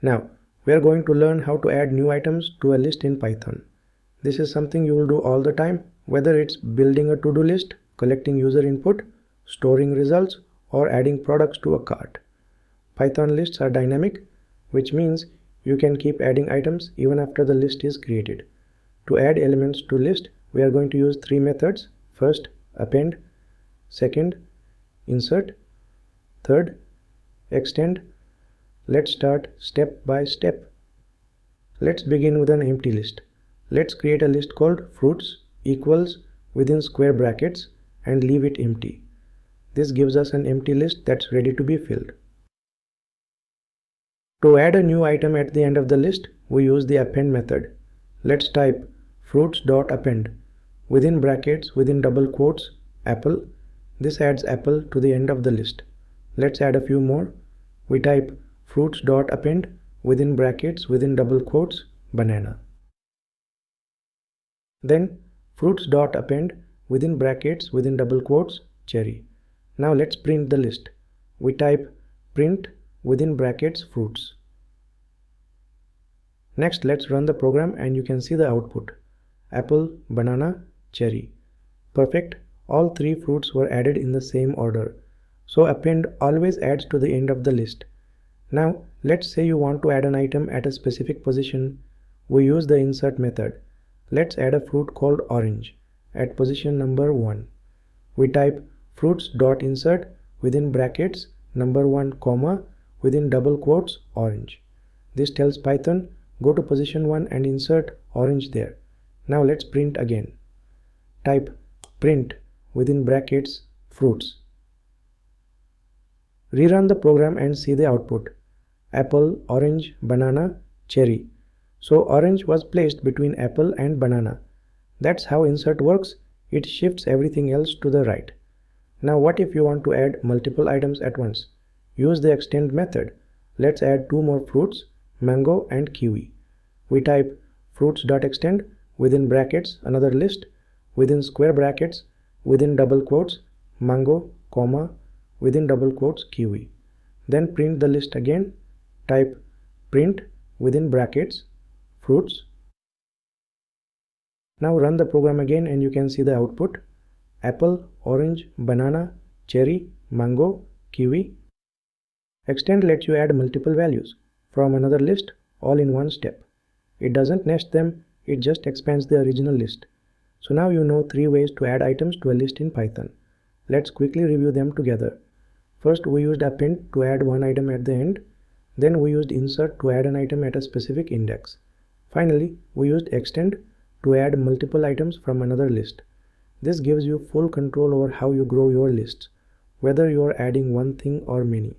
Now, we are going to learn how to add new items to a list in Python. This is something you will do all the time, whether it's building a to-do list, collecting user input, storing results, or adding products to a cart. Python lists are dynamic, which means you can keep adding items even after the list is created. To add elements to list, we are going to use three methods. First, append. Second, insert. Third, extend. Let's start step by step. Let's begin with an empty list. Let's create a list called fruits equals within square brackets and leave it empty. This gives us an empty list that's ready to be filled. To add a new item at the end of the list, we use the append method. Let's type fruits.append within brackets within double quotes apple. This adds apple to the end of the list. Let's add a few more. We type fruits.append within brackets within double quotes banana. Then fruits.append within brackets within double quotes cherry. Now let's print the list. We type print within brackets fruits. Next, let's run the program and you can see the output. Apple, banana, cherry. Perfect. All three fruits were added in the same order. So append always adds to the end of the list. Now let's say you want to add an item at a specific position. We use the insert method. Let's add a fruit called orange at position number 1. We type fruits.insert within brackets number 1 comma within double quotes orange. This tells Python go to position 1 and insert orange there. Now let's print again. Type print within brackets fruits. Rerun the program and see the output. Apple, orange, banana, cherry. So orange was placed between apple and banana. That's how insert works. It shifts everything else to the right. Now what if you want to add multiple items at once? Use the extend method. Let's add two more fruits, mango and kiwi. We type fruits.extend within brackets another list within square brackets within double quotes mango comma within double quotes kiwi. Then print the list again. Type print within brackets fruits. Now run the program again and you can see the output. Apple, orange, banana, cherry, mango, kiwi. Extend lets you add multiple values from another list all in one step. It doesn't nest them, it just expands the original list. So now you know three ways to add items to a list in Python. Let's quickly review them together. First, we used append to add one item at the end. Then we used insert to add an item at a specific index. Finally, we used extend to add multiple items from another list. This gives you full control over how you grow your lists, whether you are adding one thing or many.